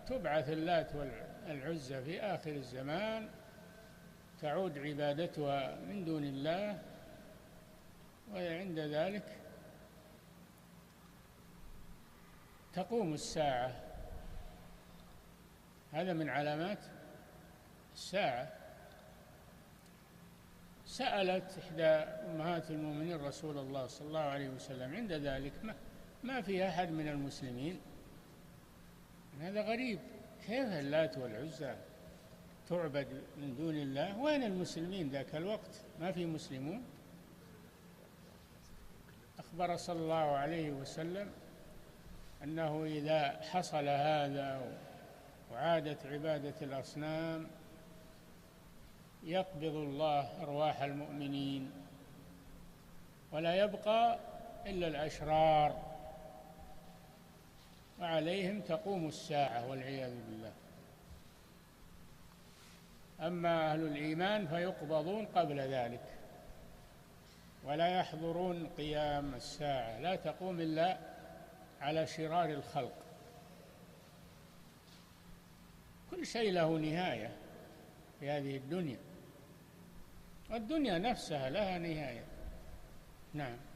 فتبعث اللات والعزى في آخر الزمان، تعود عبادتها من دون الله، وعند ذلك تقوم الساعة. هذا من علامات الساعة. سألت إحدى أمهات المؤمنين رسول الله صلى الله عليه وسلم عند ذلك ما في أحد من المسلمين، هذا غريب، كيف اللات والعزى تعبد من دون الله؟ وين المسلمين ذاك الوقت؟ ما في مسلمون. أخبر صلى الله عليه وسلم أنه إذا حصل هذا وعادت عبادة الأصنام يقبض الله أرواح المؤمنين ولا يبقى إلا الأشرار، وعليهم تقوم الساعة والعياذ بالله. أما أهل الإيمان فيقبضون قبل ذلك ولا يحضرون قيام الساعة، لا تقوم إلا على شرار الخلق. كل شيء له نهاية في هذه الدنيا، والدنيا نفسها لها نهاية. نعم.